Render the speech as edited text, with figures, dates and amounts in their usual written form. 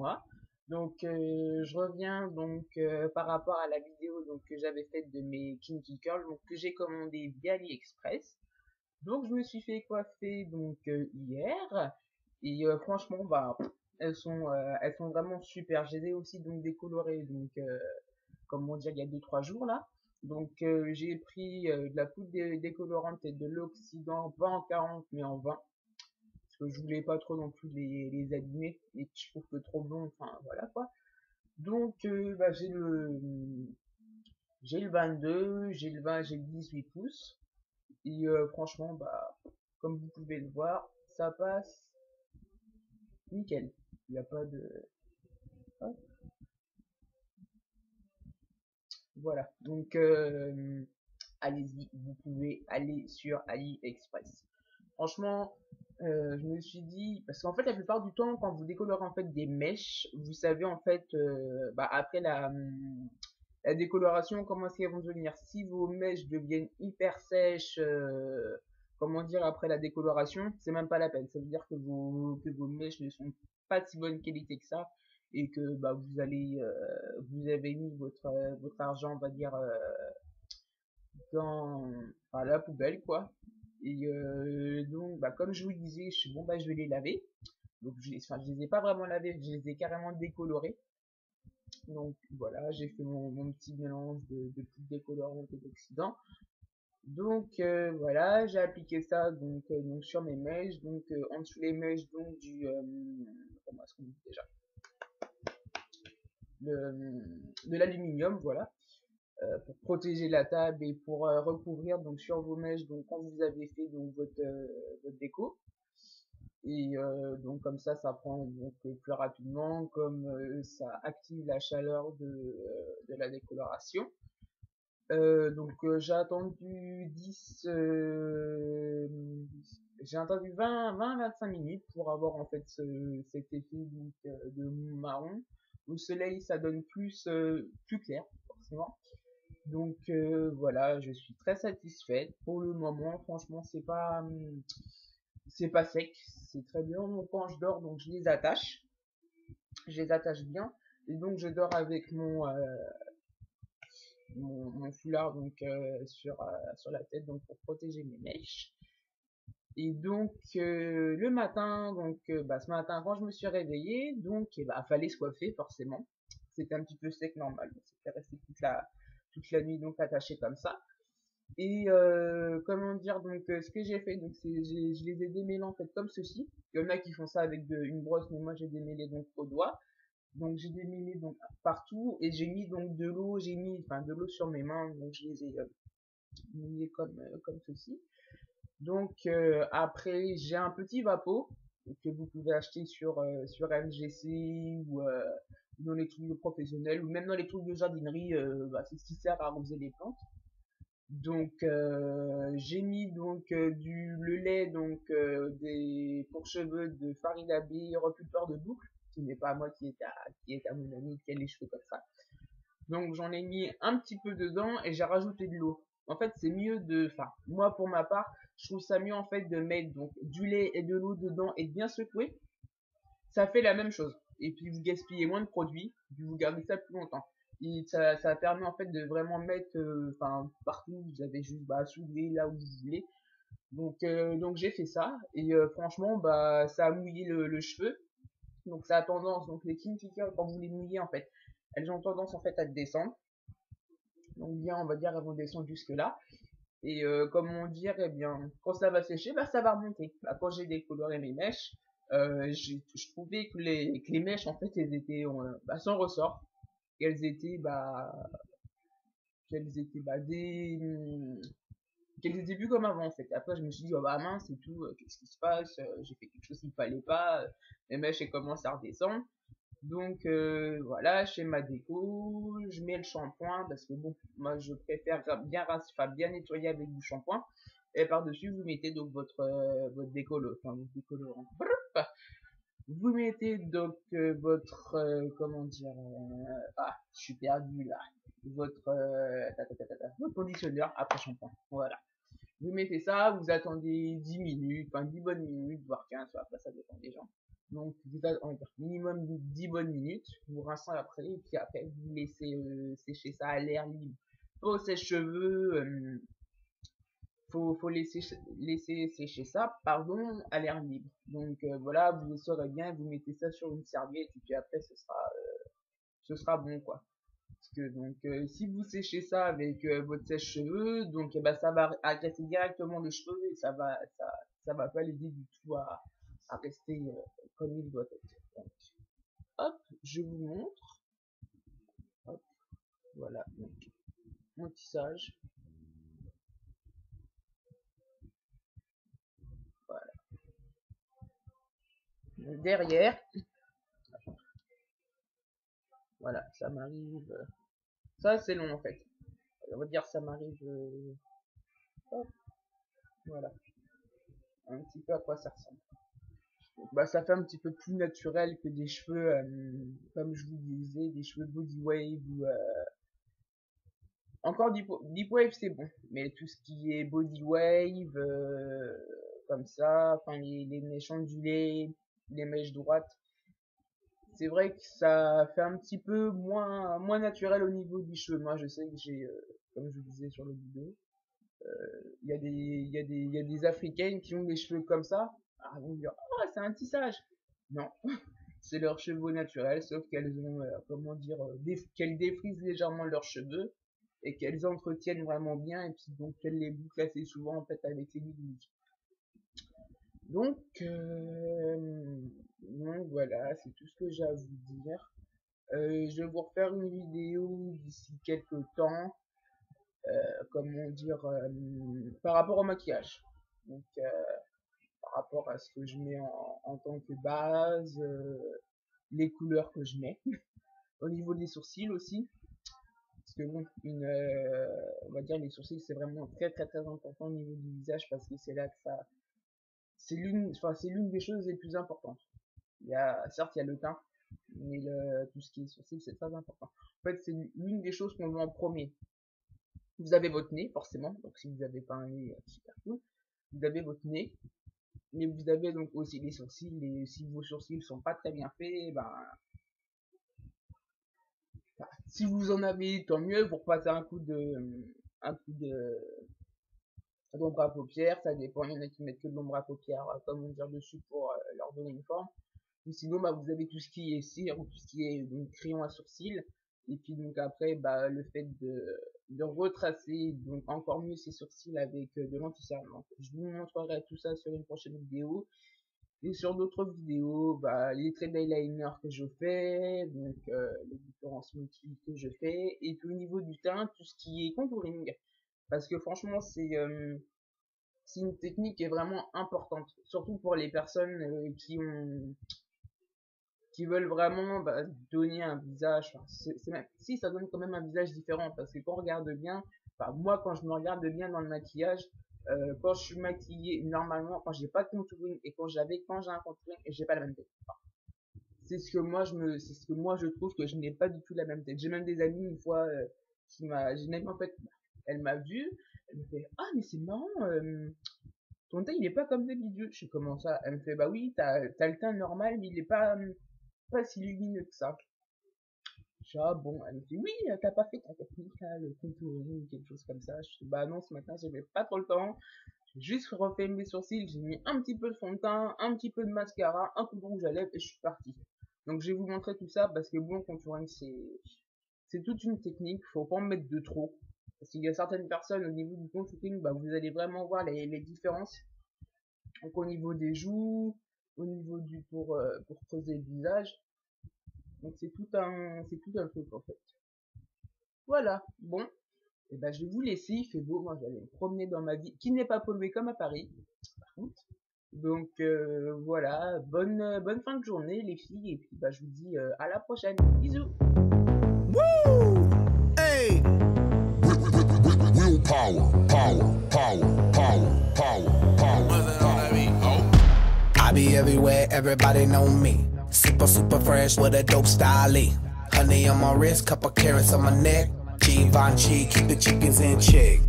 moi. Donc je reviens donc par rapport à la vidéo donc que j'avais faite de mes Kinky Curls donc que j'ai commandé via AliExpress. Donc je me suis fait coiffer donc hier et franchement bah elles sont vraiment super. Je les ai aussi donc décolorées donc comment dire il y a 2 3 jours là. Donc j'ai pris de la poudre décolorante et de l'oxydant pas en 40 mais en 20 parce que je voulais pas trop non plus les abîmer et je trouve que trop blond enfin voilà quoi. Donc bah, j'ai le 22, j'ai le 20, j'ai le 18 pouces et franchement bah comme vous pouvez le voir ça passe nickel. Il n'y a pas de hop, voilà. Donc allez-y, vous pouvez aller sur AliExpress. Franchement, je me suis dit, parce qu'en fait, la plupart du temps, quand vous décolorez en fait des mèches, vous savez en fait, bah, après la décoloration, comment est-ce qu'elles vont devenir. Si vos mèches deviennent hyper sèches, comment dire, après la décoloration, c'est même pas la peine. Ça veut dire que vos mèches ne sont pas de si bonne qualité que ça et que bah, vous avez mis votre argent, on va dire, dans enfin, la poubelle quoi. Et donc bah, comme je vous disais, je suis bon bah je vais les laver. Donc enfin, je les ai pas vraiment lavés, je les ai carrément décolorés. Donc voilà, j'ai fait mon petit mélange de poudre décolorante et d'oxydant. Donc voilà, j'ai appliqué ça donc sur mes mèches, donc en dessous les mèches donc comment est-ce qu'on dit déjà de l'aluminium, voilà, pour protéger la table et pour recouvrir donc sur vos mèches donc quand vous avez fait donc votre déco. Et donc comme ça prend donc plus rapidement, comme ça active la chaleur de la décoloration. Donc j'ai attendu 25 minutes pour avoir en fait cet effet donc, de marron. Au soleil ça donne plus clair forcément. Donc voilà, je suis très satisfaite. Pour le moment, franchement, c'est pas sec, c'est très bien. Donc, quand je dors, donc je les attache bien. Et donc je dors avec mon foulard donc sur la tête donc pour protéger mes mèches. Et donc le matin, donc bah, ce matin quand je me suis réveillée, donc bah, fallait se coiffer forcément. C'était un petit peu sec normal, c'était resté toute la nuit donc attaché comme ça. Et comment dire donc ce que j'ai fait donc je les ai démêlés en fait comme ceci. Il y en a qui font ça avec une brosse mais moi j'ai démêlé donc au doigt. Donc j'ai démêlé donc partout et j'ai mis donc de l'eau, j'ai mis enfin de l'eau sur mes mains donc je les ai mouillés comme ceci. Donc après j'ai un petit vapeau que vous pouvez acheter sur MGC ou dans les trucs professionnels ou même dans les trucs de jardinerie, bah, c'est ce qui sert à arroser les plantes. Donc j'ai mis donc le lait donc des pour cheveux de Farid Labi repulpeur de boucle qui n'est pas à moi qui est à mon ami qui a les cheveux comme ça. Donc j'en ai mis un petit peu dedans et j'ai rajouté de l'eau. En fait c'est mieux enfin moi pour ma part je trouve ça mieux en fait de mettre donc du lait et de l'eau dedans et de bien secouer. Ça fait la même chose. Et puis vous gaspillez moins de produits, puis vous gardez ça plus longtemps. Et ça permet en fait de vraiment mettre, enfin partout, vous avez juste bah, à soulever là où vous voulez. Donc j'ai fait ça et franchement bah ça a mouillé le cheveu. Donc ça a tendance, donc les Kinky Curls quand vous les mouillez en fait, elles ont tendance en fait à descendre. Donc bien on va dire elles vont descendre jusque là. Et comme on dirait, eh bien, quand ça va sécher, bah, ça va remonter. Bah, quand j'ai décoloré mes mèches, je trouvais que les mèches, en fait, elles étaient bah, sans ressort. Qu'elles étaient bah, qu'elles étaient plus comme avant, en fait. Après, je me suis dit, oh, bah mince, c'est tout, qu'est-ce qui se passe? J'ai fait quelque chose qu'il fallait pas. Les mèches, elles commencent à redescendre. Donc voilà, je fais ma déco, je mets le shampoing parce que bon, moi je préfère bien rincer, enfin bien nettoyer avec du shampoing. Et par-dessus, vous mettez donc votre enfin votre décolorant. Brrr. Vous mettez donc votre comment dire ah, je suis perdu là. Votre conditionneur après shampoing. Voilà. Vous mettez ça, vous attendez 10 minutes, enfin 10 bonnes minutes, voire 15, après ça dépend des gens. Donc on va dire minimum 10 bonnes minutes, vous rincez après, et puis après vous laissez sécher ça à l'air libre. Pas au sèche-cheveux, faut laisser sécher ça, pardon, à l'air libre. Donc voilà, vous essorez bien, vous mettez ça sur une serviette, et puis après ce sera bon quoi. Parce que donc si vous séchez ça avec votre sèche-cheveux, donc ça va agresser directement le cheveu et ça va pas l'aider du tout à rester comme il doit être. Donc, hop, je vous montre. Hop, voilà, donc mon tissage. Voilà. Donc, derrière, voilà, ça m'arrive. Ça c'est long en fait. On va dire ça m'arrive. Hop, voilà, un petit peu à quoi ça ressemble. Donc, ça fait un petit peu plus naturel que des cheveux, comme je vous disais, des cheveux body wave ou encore deep wave c'est bon, mais tout ce qui est body wave, comme ça, enfin les mèches ondulées, les mèches droites, c'est vrai que ça fait un petit peu moins naturel au niveau du cheveu. Moi je sais que j'ai, comme je vous disais sur le vidéo, il y a des africaines qui ont des cheveux comme ça. Ah, ils vont dire, oh, c'est un tissage. Non, c'est leurs cheveux naturels, sauf qu'elles ont, comment dire, qu'elles défrisent légèrement leurs cheveux et qu'elles entretiennent vraiment bien, et puis donc qu'elles les bouclent assez souvent en fait avec les huiles. Donc voilà, c'est tout ce que j'ai à vous dire. Je vais vous refaire une vidéo d'ici quelques temps, comment dire, par rapport au maquillage. Donc par rapport à ce que je mets en tant que base, les couleurs que je mets, au niveau des sourcils aussi, parce que bon, on va dire les sourcils c'est vraiment très important au niveau du visage, parce que c'est là que ça, c'est l'une des choses les plus importantes. Certes il y a le teint, mais tout ce qui est sourcils c'est très important. En fait c'est l'une des choses qu'on voit en premier. Vous avez votre nez forcément, donc si vous n'avez pas un nez super cool, vous avez votre nez, mais vous avez donc aussi les sourcils, et si vos sourcils sont pas très bien faits, si vous en avez, tant mieux, pour passer un coup d'ombre à paupières, ça dépend, il y en a qui mettent que de l'ombre à paupières, comme on dit dessus, pour leur donner une forme. Mais sinon, vous avez tout ce qui est cire, ou tout ce qui est donc, crayon à sourcils, et puis donc après, le fait de retracer donc encore mieux ses sourcils avec de l'anti-cerne. Je vous montrerai tout ça sur une prochaine vidéo. Et sur d'autres vidéos, les traits d'eyeliner que je fais, donc les différents smoothies que je fais, et puis au niveau du teint, tout ce qui est contouring. Parce que franchement, c'est une technique qui est vraiment importante, surtout pour les personnes qui veulent vraiment donner un visage. Si ça donne quand même un visage différent, parce que quand on regarde bien, moi quand je me regarde bien dans le maquillage, quand je suis maquillée normalement, quand j'ai pas de contouring, et quand j'ai un contouring, j'ai pas la même tête. C'est ce que moi je trouve que je n'ai pas du tout la même tête. J'ai même des amis une fois en fait, elle m'a vu, elle me fait ah mais c'est marrant, ton teint il est pas comme d'habitude. Je suis comment ça? Elle me fait bah oui t'as le teint normal mais il est pas si lumineux que ça. Bon, elle me dit oui, t'as pas fait ta technique là, le contouring ou quelque chose comme ça. Je dis bah non, ce matin j'avais pas trop le temps, j'ai juste refait mes sourcils, j'ai mis un petit peu de fond de teint, un petit peu de mascara, un coup de rouge à lèvres et je suis parti. Donc je vais vous montrer tout ça parce que bon, contouring c'est toute une technique, faut pas en mettre de trop. Parce qu'il y a certaines personnes au niveau du contouring, vous allez vraiment voir les différences. Donc au niveau des joues, au niveau pour creuser le visage. Donc c'est tout un truc en fait. Voilà, bon, et je vais vous laisser, il fait beau, moi j'allais me promener dans ma vie, qui n'est pas polluée comme à Paris, par contre. Donc voilà, bonne fin de journée les filles, et puis je vous dis à la prochaine, bisous. Woo! Hey! Willpower, I be everywhere, everybody know me. Super fresh with a dope style. Honey on my wrist, couple carrots on my neck. Givenchy, keep the chickens in check.